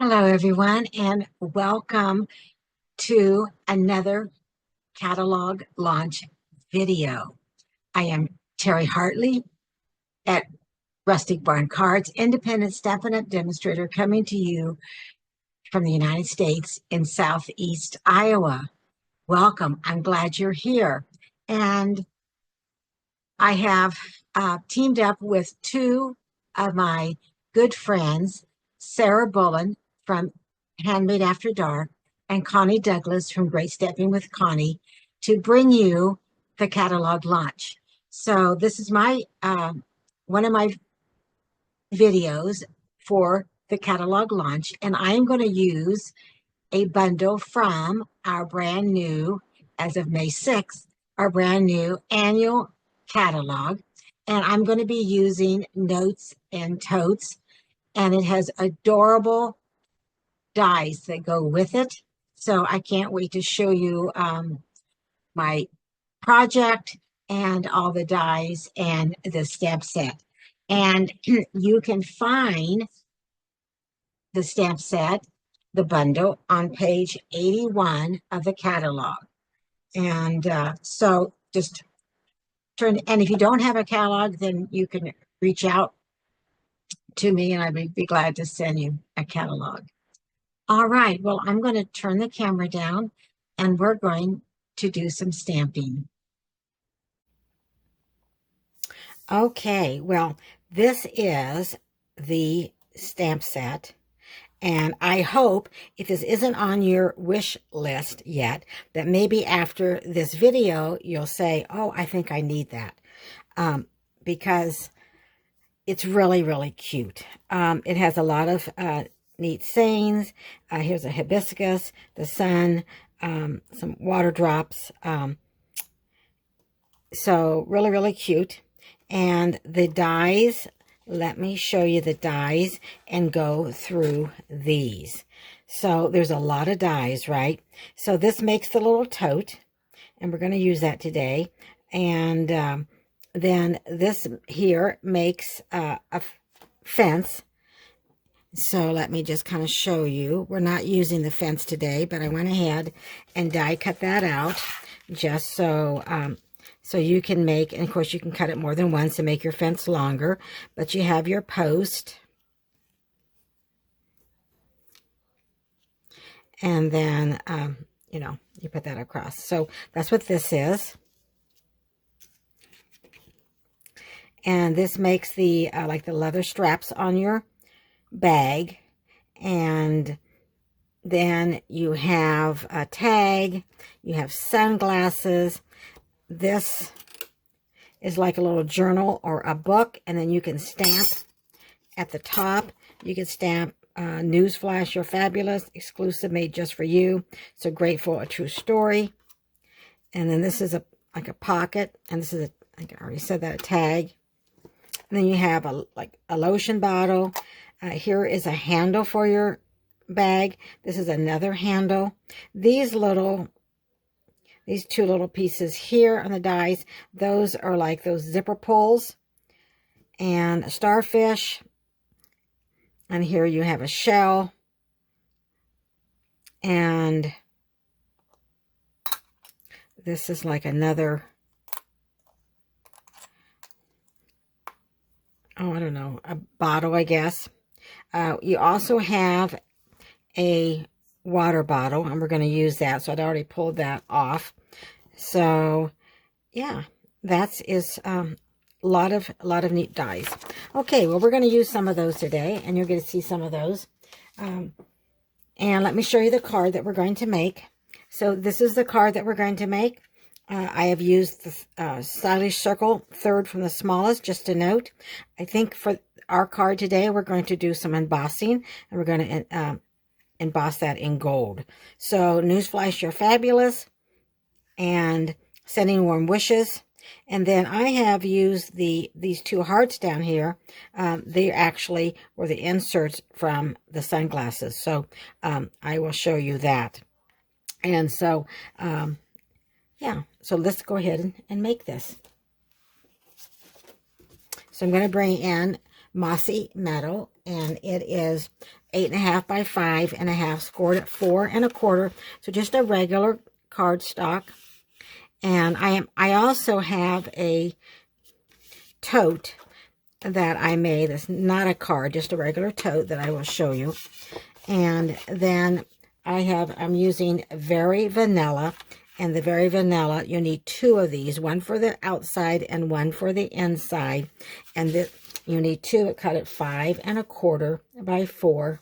Hello, everyone, and welcome to another catalog launch video. I am Terry Hartley at Rustic Barn Cards, independent Stampin' Up! Demonstrator, coming to you from the United States in Southeast Iowa. Welcome. I'm glad you're here. And I have teamed up with two of my good friends, Sarah Bullen from Handmade After Dark and Connie Douglas from Great Stepping with Connie, to bring you the catalog launch. So this is my one of my videos for the catalog launch, and I am going to use a bundle from our brand new, as of May 6th, our brand new annual catalog. And I'm going to be using Notes and Totes, and it has adorable dies that go with it. So I can't wait to show you my project and all the dies and the stamp set. And you can find the stamp set, the bundle, on page 81 of the catalog. And so just turn, and if you don't have a catalog, then you can reach out to me and I'd be glad to send you a catalog. All right, well, I'm going to turn the camera down and we're going to do some stamping. Okay, well, this is the stamp set. And I hope, if this isn't on your wish list yet, that maybe after this video, you'll say, oh, I think I need that. Because it's really, really cute. It has a lot of neat sayings. Here's a hibiscus, the sun, some water drops. So really, really cute. And the dies, let me show you the dies and go through these. So there's a lot of dies, right? So this makes the little tote, and we're going to use that today. And then this here makes a fence. So let me just kind of show you. We're not using the fence today, but I went ahead and die cut that out just so so you can make, and of course you can cut it more than once to make your fence longer, but you have your post. And then, you know, you put that across. So that's what this is. And this makes the, like the leather straps on your bag. And then you have a tag, you have sunglasses. This is like a little journal or a book, and then you can stamp at the top. You can stamp Newsflash, you're fabulous, exclusive, made just for you. So grateful, a true story. And then this is like a pocket, and this is I think I already said that, a tag. And then you have like a lotion bottle. Here is a handle for your bag. This is another handle. These two little pieces here on the dies, those are like those zipper pulls. And a starfish. And here you have a shell. And this is like another, oh, I don't know, a bottle, I guess. You also have a water bottle, and we're going to use that. So I'd already pulled that off. So yeah, that is a lot of neat dies. Okay, well, we're going to use some of those today, and you're going to see some of those. And let me show you the card that we're going to make. So this is the card that we're going to make. I have used the stylish circle, third from the smallest, just a note. I think for our card today, we're going to do some embossing, and we're going to emboss that in gold. So newsflash, you're fabulous, and sending warm wishes. And then I have used these two hearts down here. They actually were the inserts from the sunglasses. So I will show you that. And so, yeah, so let's go ahead and make this. So I'm going to bring in mossy metal, and it is 8.5 by 5.5, scored at 4 1/4. So just a regular cardstock. And I also have a tote that I made. It's not a card, just a regular tote that I will show you. And then I'm using Very Vanilla. And the Very Vanilla, you need 2 of these, one for the outside and one for the inside. And you need 2, cut at 5 1/4 by 4.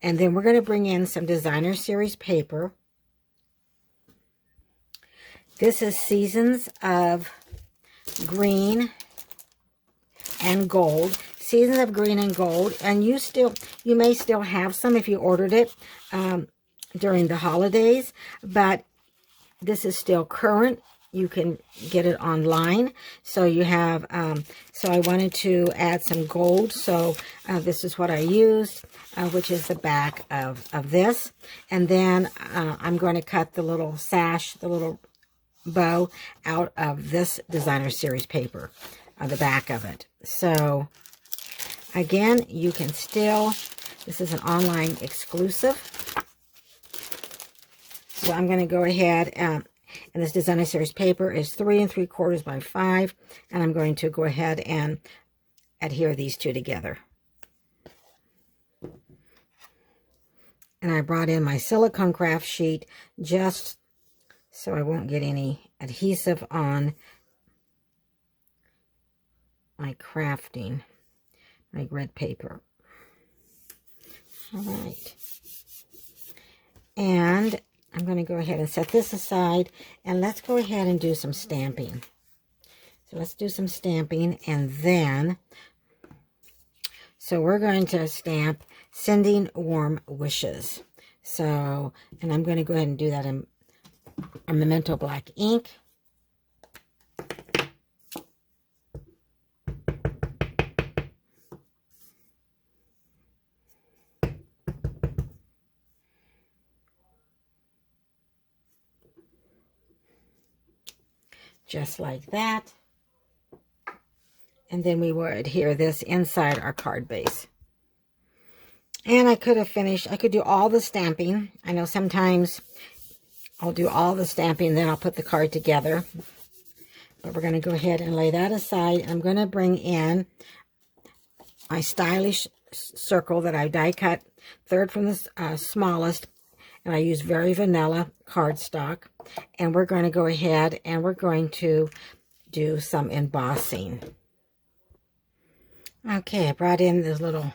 And then we're going to bring in some Designer Series paper. This is Seasons of Green and Gold. Seasons of Green and Gold. And you may still have some if you ordered it during the holidays, but this is still current. You can get it online. So you have, so I wanted to add some gold. So this is what I used, which is the back of this. And then I'm going to cut the little sash, the little bow out of this Designer Series paper, the back of it. So again, you can still, this is an online exclusive. So I'm going to go ahead and this Designer Series paper is 3 3/4 by 5, and I'm going to go ahead and adhere these two together. And I brought in my silicone craft sheet just so I won't get any adhesive on my crafting, my grid paper. All right. And I'm going to go ahead and set this aside, and let's go ahead and do some stamping. So let's do some stamping, and then, so we're going to stamp Sending Warm Wishes. So, and I'm going to go ahead and do that in a Memento Black ink. Just like that. And then we will adhere this inside our card base. And I could have finished, I could do all the stamping. I know sometimes I'll do all the stamping, then I'll put the card together. But we're going to go ahead and lay that aside. I'm going to bring in my stylish circle that I die cut, third from the smallest. And I use Very Vanilla cardstock. And we're going to go ahead and we're going to do some embossing. Okay, I brought in this little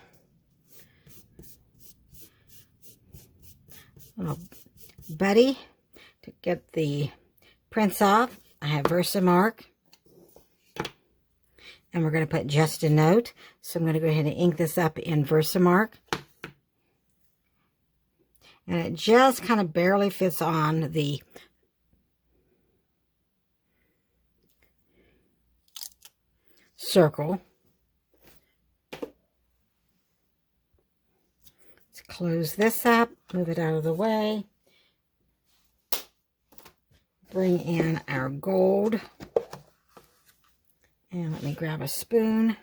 buddy to get the prints off. I have Versamark. And we're going to put just a note. So I'm going to go ahead and ink this up in Versamark. And it just kind of barely fits on the circle. Let's close this up, move it out of the way. Bring in our gold. And let me grab a spoon.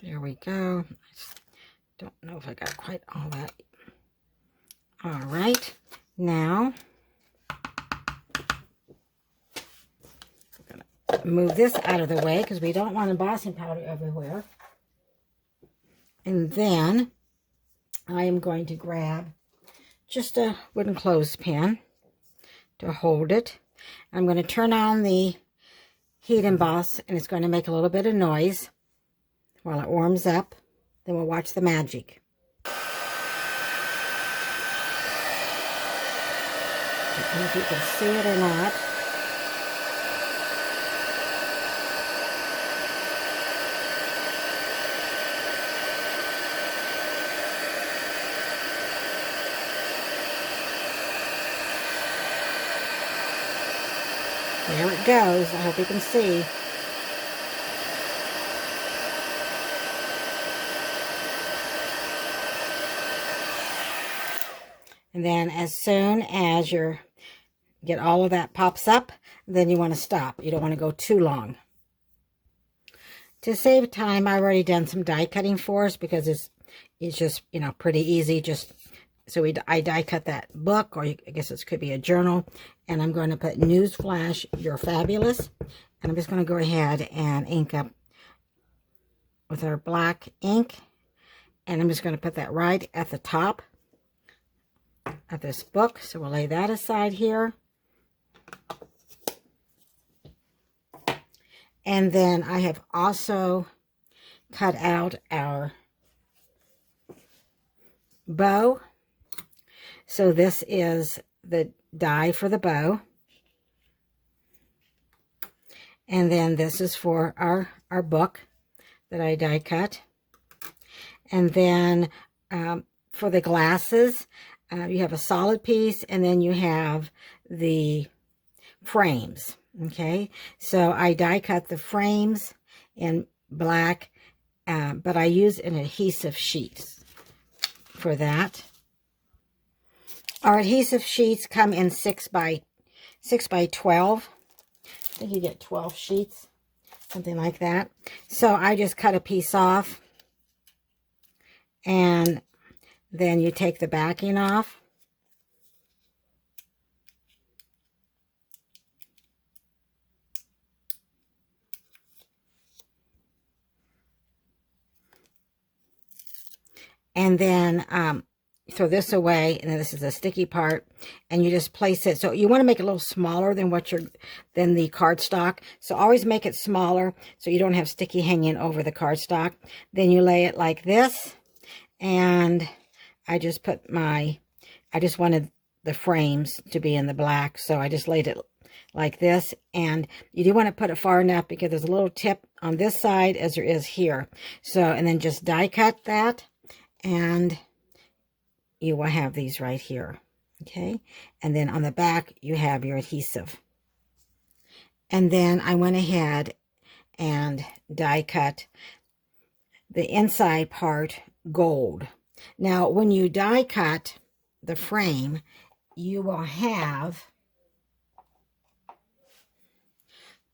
There we go. I just don't know if I got quite all that. All right. Now, I'm going to move this out of the way because we don't want embossing powder everywhere. And then I am going to grab just a wooden clothespin to hold it. I'm going to turn on the heat emboss, and it's going to make a little bit of noise while it warms up. Then we'll watch the magic. I don't know if you can see it or not. There it goes. I hope you can see. And then as soon as you get all of that pops up, then you want to stop. You don't want to go too long. To save time, I've already done some die cutting for us because it's just, you know, pretty easy. Just so I die cut that book, or I guess it could be a journal. And I'm going to put "Newsflash, you're fabulous." And I'm just going to go ahead and ink up with our black ink. And I'm just going to put that right at the top of this book. So we'll lay that aside here. And then I have also cut out our bow. So this is the die for the bow. And then this is for our book that I die cut. And then for the glasses, you have a solid piece, and then you have the frames. Okay, so I die cut the frames in black, but I use an adhesive sheet for that. Our adhesive sheets come in 6 by 12. I think you get 12 sheets, something like that. So I just cut a piece off, and then you take the backing off. And then throw this away, and then this is the sticky part, and you just place it. So you want to make it a little smaller than than the cardstock. So always make it smaller so you don't have sticky hanging over the cardstock. Then you lay it like this, and I just wanted the frames to be in the black, so I just laid it like this. And you do want to put it far enough because there's a little tip on this side as there is here. So, and then just die cut that, and you will have these right here. Okay, and then on the back you have your adhesive. And then I went ahead and die cut the inside part gold. Now when you die cut the frame, you will have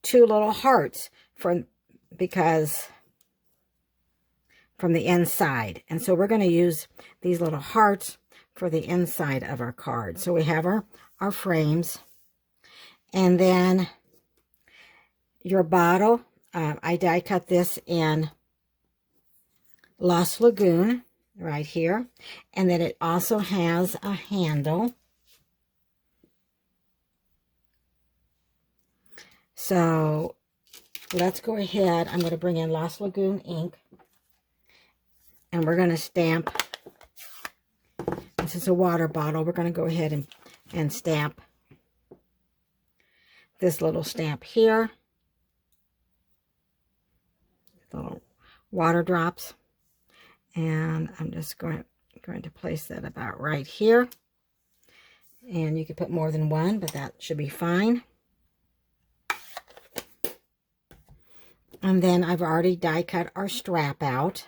2 little hearts from the inside. And so we're going to use these little hearts for the inside of our card. So we have our frames. And then your bottle, I die cut this in Lost Lagoon right here. And then it also has a handle. So let's go ahead. I'm going to bring in Lost Lagoon ink. And we're going to stamp. This is a water bottle. We're going to go ahead and stamp this little stamp here. Little water drops. And I'm just going to place that about right here. And you can put more than one, but that should be fine. And then I've already die cut our strap out.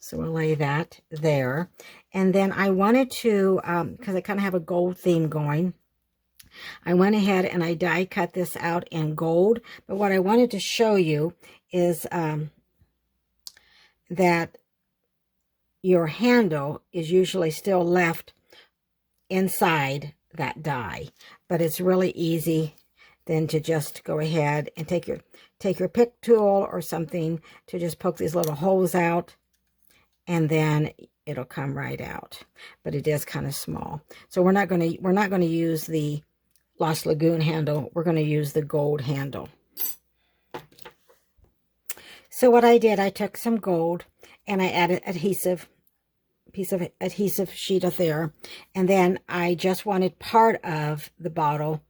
So we'll lay that there. And then I wanted to, because I kind of have a gold theme going, I went ahead and I die cut this out in gold. But what I wanted to show you is that your handle is usually still left inside that die. But it's really easy then to just go ahead and take your pick tool or something to just poke these little holes out. And then it'll come right out, but it is kind of small. So we're not going to use the Lost Lagoon handle. We're going to use the gold handle. So what I did, I took some gold and I added piece of adhesive sheet of there, and then I just wanted part of the bottle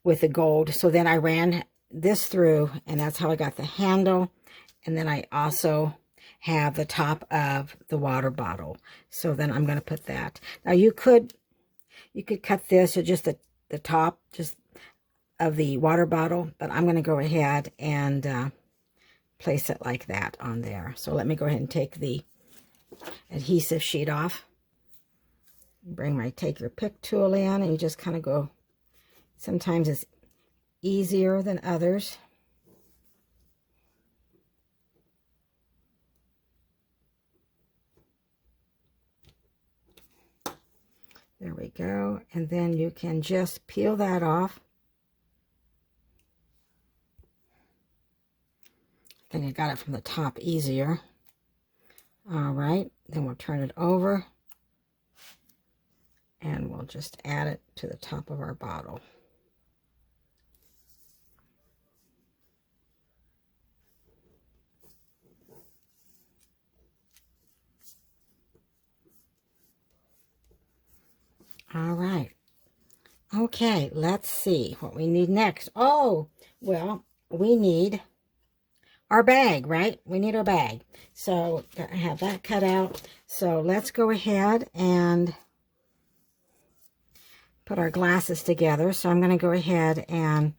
with the gold. So then I ran this through, and that's how I got the handle. And then I also have the top of the water bottle. So then I'm going to put that. Now you could cut this or just the top just of the water bottle, but I'm going to go ahead and place it like that on there. So let me go ahead and take the adhesive sheet off. Take your pick tool in, and you just kind of go. Sometimes it's easier than others. There we go. And then you can just peel that off. I think I got it from the top easier. All right, then we'll turn it over and we'll just add it to the top of our bottle. All right. Okay, let's see what we need next. Oh, well, we need our bag, right? We need our bag. So I have that cut out. So let's go ahead and put our glasses together. So I'm going to go ahead and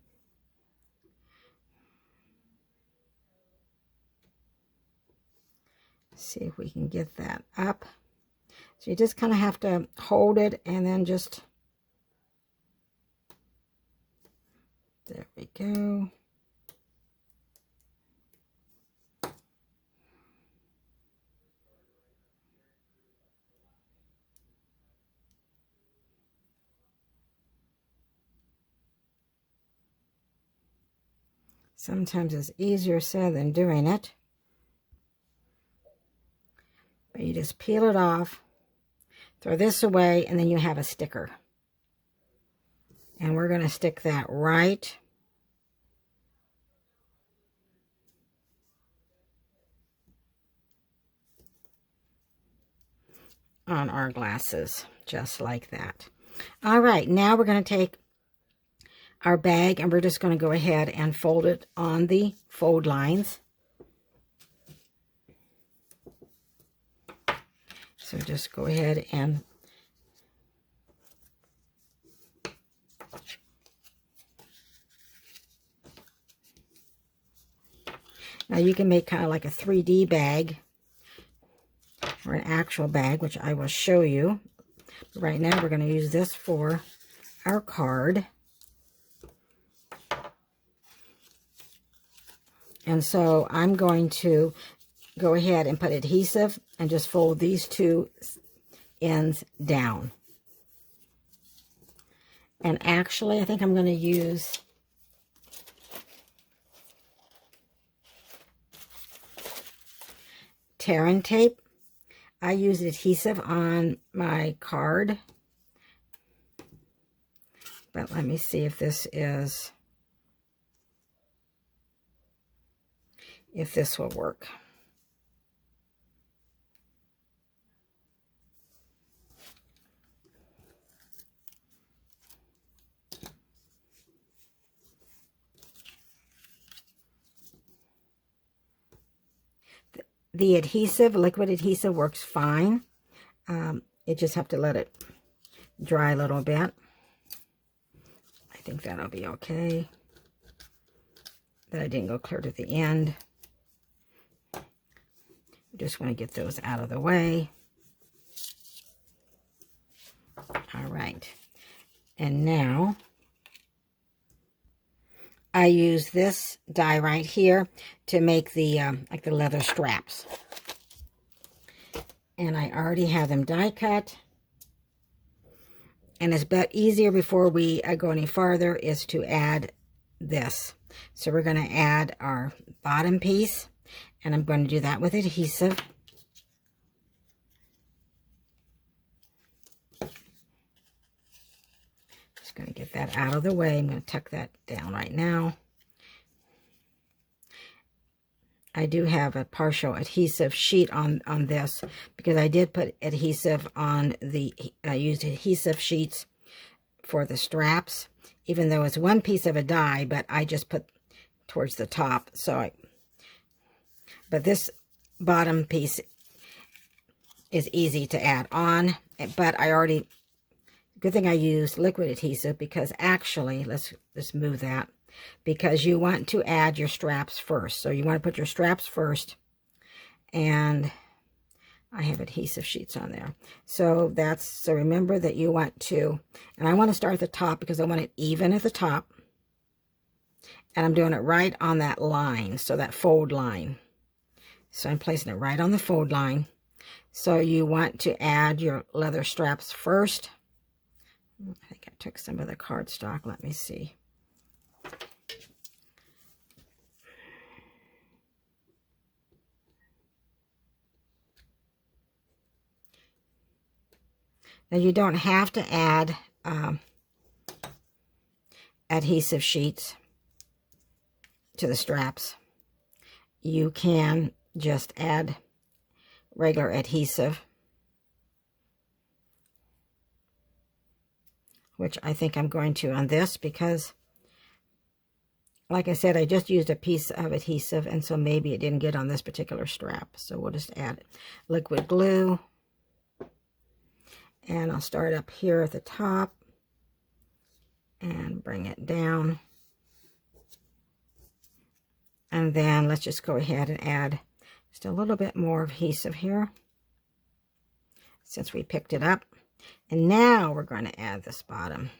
see if we can get that up. So you just kind of have to hold it and then just, there we go. Sometimes it's easier said than doing it. But you just peel it off, throw this away, and then you have a sticker. And we're going to stick that right on our glasses, just like that. All right, now we're going to take our bag and we're just going to go ahead and fold it on the fold lines. So just go ahead and now you can make kind of like a 3D bag or an actual bag, which I will show you. But right now we're going to use this for our card. And so I'm going to go ahead and put adhesive and just fold these two ends down. And actually, I think I'm going to use tear and tape. I use adhesive on my card. But let me see if this will work. The adhesive, liquid adhesive, works fine. You just have to let it dry a little bit. I think that'll be okay. But I didn't go clear to the end. Just want to get those out of the way. All right. And now I use this die right here to make the like the leather straps. And I already have them die cut. And it's easier before we go any farther is to add this. So we're going to add our bottom piece, and I'm going to do that with adhesive. Just going to get that out of the way. I'm going to tuck that down right now. I do have a partial adhesive sheet on this because I did put adhesive on I used adhesive sheets for the straps, even though it's one piece of a die, but I just put towards the top. But this bottom piece is easy to add on, but because Good thing I used liquid adhesive, because actually, let's move that, because you want to add your straps first. So you want to put your straps first, and I have adhesive sheets on there. So remember that you want to, and I want to start at the top because I want it even at the top. And I'm doing it right on that line, so that fold line. So I'm placing it right on the fold line. So you want to add your leather straps first. I think I took some of the cardstock. Let me see. Now you don't have to add adhesive sheets to the straps. You can just add regular adhesive, which I think I'm going to on this, because like I said, I just used a piece of adhesive, and so maybe it didn't get on this particular strap. So we'll just add liquid glue, and I'll start up here at the top and bring it down. And then let's just go ahead and add just a little bit more adhesive here, since we picked it up. And now we're going to add this bottom.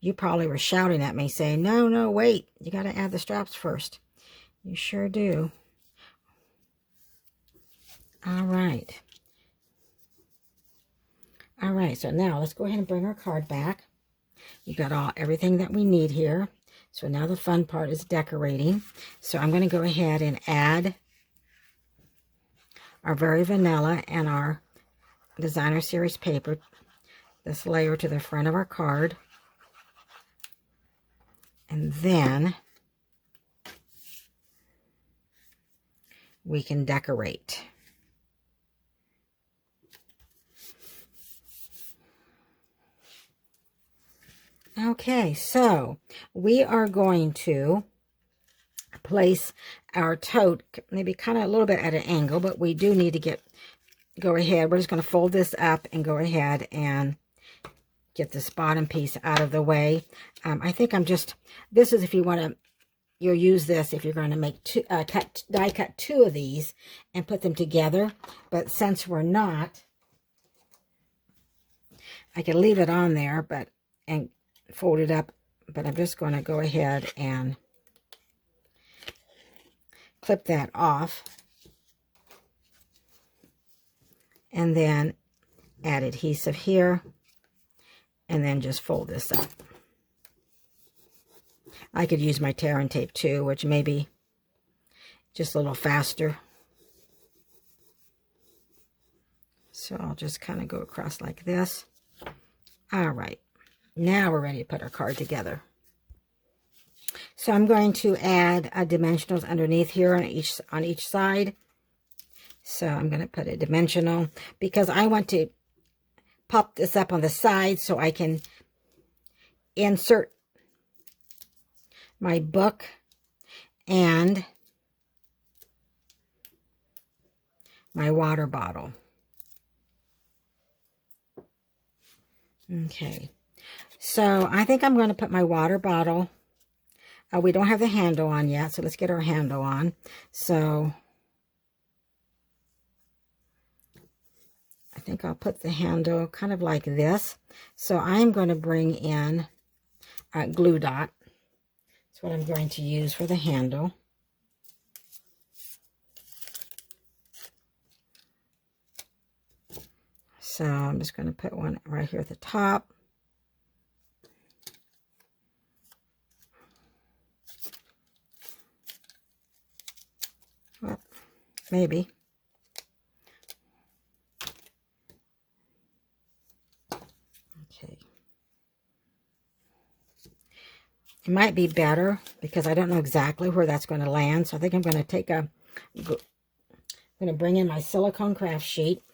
You probably were shouting at me saying, no, no, wait, you got to add the straps first. You sure do. All right. All right, so now let's go ahead and bring our card back. We've got everything that we need here. So now the fun part is decorating. So I'm going to go ahead and add our Very Vanilla and our Designer Series paper, this layer, to the front of our card. And then we can decorate. Okay, so we are going to place our tote maybe kind of a little bit at an angle, but we do need to go ahead. We're just going to fold this up and go ahead and get this bottom piece out of the way. I think this is if you want to, you'll use this if you're going to make die cut two of these and put them together. But since we're not, I can leave it on there, and fold it up, but I'm just going to go ahead and clip that off, and then add adhesive here, and then just fold this up. I could use my tear and tape too, which may be just a little faster. So I'll just kind of go across like this. All right. Now we're ready to put our card together. So I'm going to add dimensionals underneath here on each side. So I'm going to put a dimensional because I want to pop this up on the side so I can insert my book and my water bottle. Okay. So I think I'm going to put my water bottle. We don't have the handle on yet, so let's get our handle on. So I think I'll put the handle kind of like this. So I'm going to bring in a glue dot. That's what I'm going to use for the handle. So I'm just going to put one right here at the top. Well, maybe. Okay. It might be better because I don't know exactly where that's going to land. So I think I'm going to I'm going to bring in my silicone craft sheet.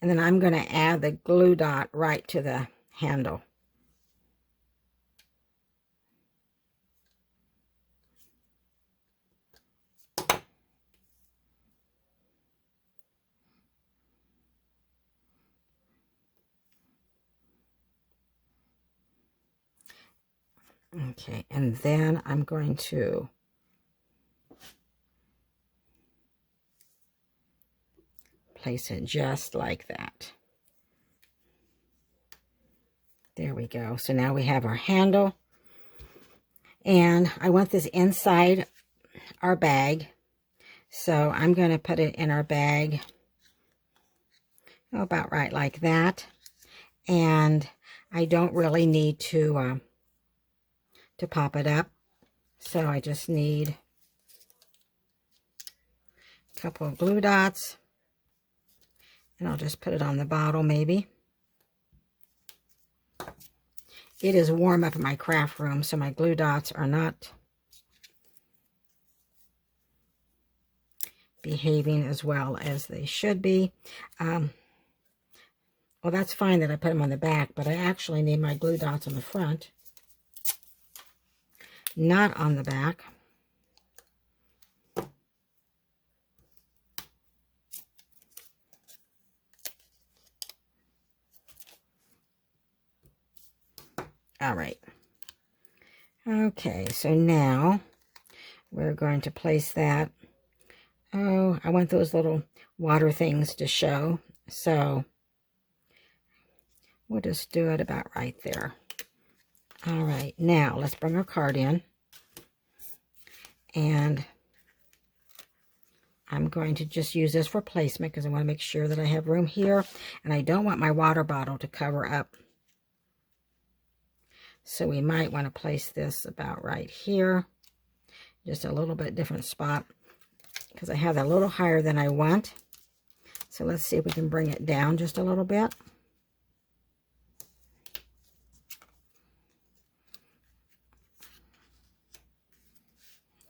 And then I'm going to add the glue dot right to the handle. Okay, and then I'm going to place it just like that. There we go. So now we have our handle. And I want this inside our bag. So I'm going to put it in our bag about right like that. And I don't really need to pop it up. So I just need a couple of glue dots. And I'll just put it on the bottle maybe. It is warm up in my craft room, so my glue dots are not behaving as well as they should be. Well, that's fine that I put them on the back, but I actually need my glue dots on the front, not on the back. All right. Okay, so now we're going to place that. Oh, I want those little water things to show. So we'll just do it about right there. All right, now let's bring our card in. And I'm going to just use this for placement because I want to make sure that I have room here. And I don't want my water bottle to cover up. So we might want to place this about right here. Just a little bit different spot because I have that a little higher than I want. So let's see if we can bring it down just a little bit.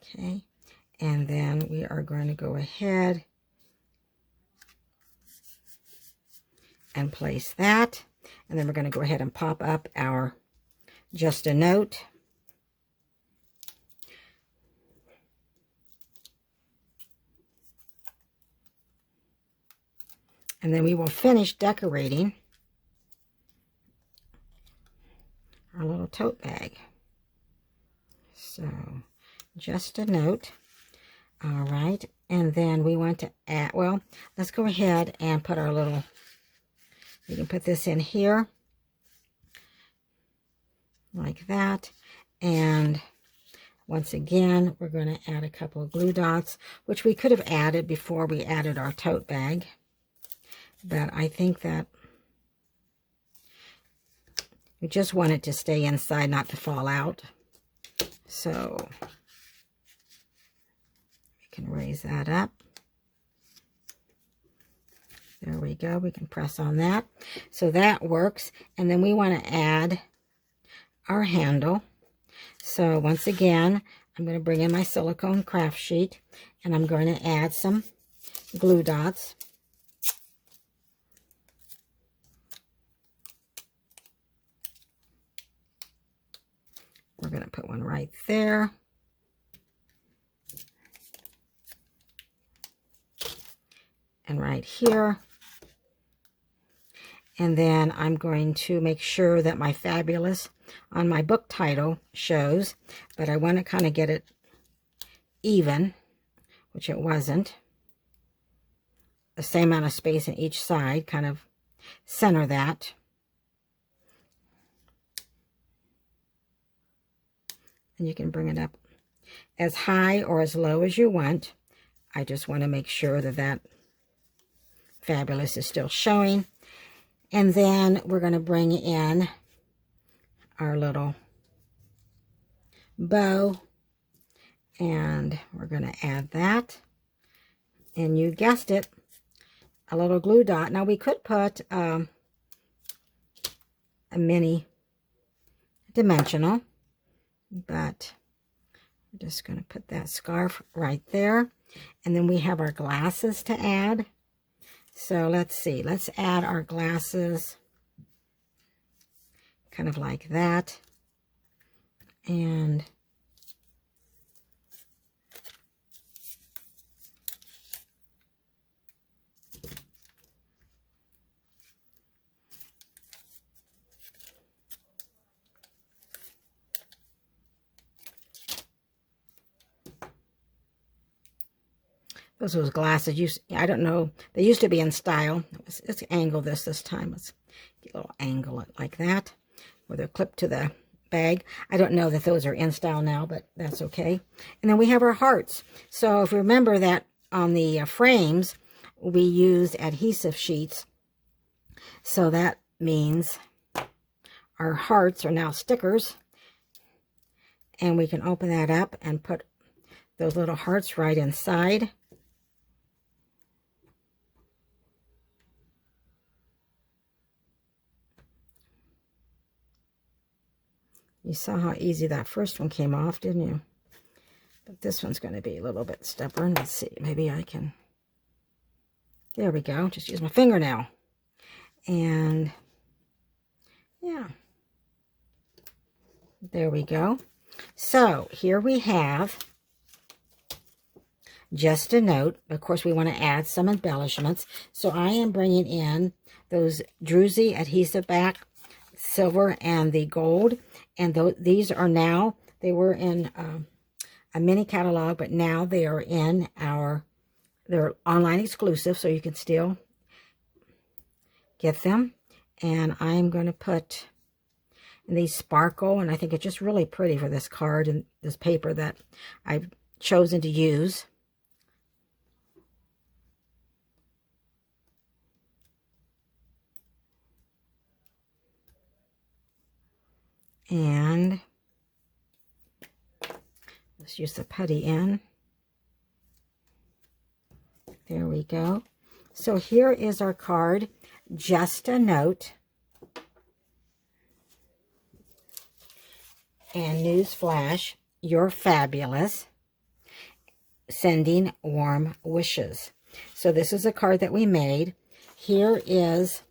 Okay, and then we are going to go ahead and place that. And then we're going to go ahead and pop up our Just a Note. And then we will finish decorating our little tote bag. So, Just a Note. All right. And then we want to add, well, let's go ahead and put our little, you can put this in here. Like that. And once again, we're going to add a couple of glue dots, which we could have added before we added our tote bag. But I think that we just want it to stay inside, not to fall out. So we can raise that up. There we go. We can press on that. So that works. And then we want to add our handle. So once again, I'm going to bring in my silicone craft sheet and I'm going to add some glue dots. We're going to put one right there. And right here. And then I'm going to make sure that my Fabulous on my book title shows, but I want to kind of get it even, which it wasn't. The same amount of space in each side, kind of center that. And you can bring it up as high or as low as you want. I just want to make sure that that Fabulous is still showing. And then we're going to bring in our little bow. And we're going to add that. And you guessed it, a little glue dot. Now we could put a mini dimensional, but we're just going to put that scarf right there. And then we have our glasses to add. So let's see, let's add our glasses kind of like that. And those glasses. I don't know. They used to be in style. Let's angle this time. Let's get a little angle it like that, where they're clipped to the bag. I don't know that those are in style now, but that's okay. And then we have our hearts. So if you remember that on the frames, we used adhesive sheets. So that means our hearts are now stickers. And we can open that up and put those little hearts right inside. You saw how easy that first one came off, didn't you? But this one's going to be a little bit stubborn. Let's see. Maybe I can... There we go. Just use my fingernail. And yeah. There we go. So here we have just a note. Of course, we want to add some embellishments. So I am bringing in those druzy adhesive back silver and the gold. And these are now, they were in a mini catalog, but now they are in they're online exclusive, so you can still get them. And I'm going to put, and these sparkle, and I think it's just really pretty for this card and this paper that I've chosen to use. And let's use the putty in. There we go. So here is our card, just a note. And newsflash, you're fabulous. Sending warm wishes. So this is a card that we made. Here is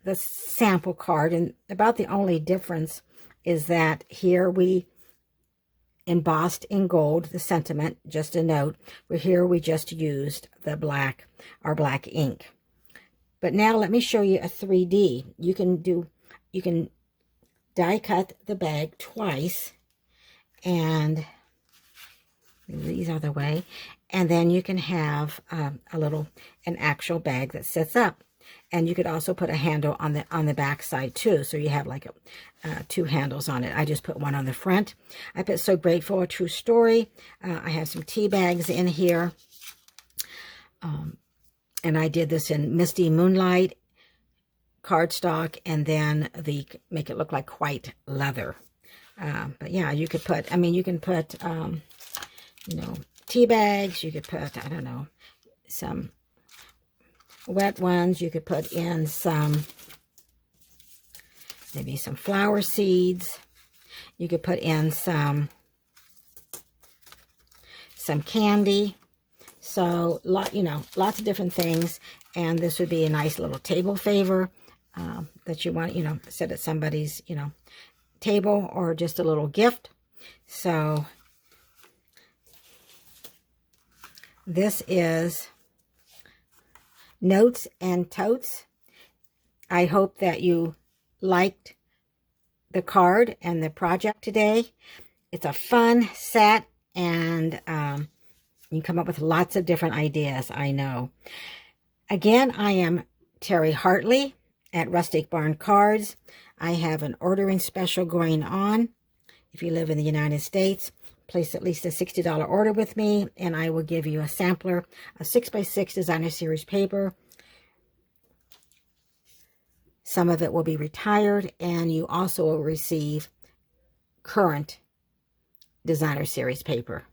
the sample card, and about the only difference is that here we embossed in gold the sentiment, just a note, where here we just used the black, our black ink. But now let me show you a 3D. You can die cut the bag twice, and these are the way, and then you can have an actual bag that sits up. And you could also put a handle on the back side too, so you have like two handles on it. I just put one on the front. I put So Grateful, a True Story. I have some tea bags in here, and I did this in Misty Moonlight cardstock, and then make it look like white leather. But yeah, you could put, you can put tea bags. You could put, I don't know, some wet ones. You could put in maybe some flower seeds. You could put in some candy. So lots of different things. And this would be a nice little table favor that you want, set at somebody's, table, or just a little gift. So this is Notes and Totes. I hope that you liked the card and the project today. It's a fun set, and you can come up with lots of different ideas, I know. Again, I am Terry Hartley at Rustic Barn Cards. I have an ordering special going on. If you live in the United States, place at least a $60 order with me, and I will give you a sampler of 6x6 designer series paper. Some of it will be retired, and you also will receive current designer series paper.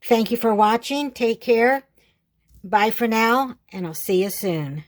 Thank you for watching. Take care. Bye for now, and I'll see you soon.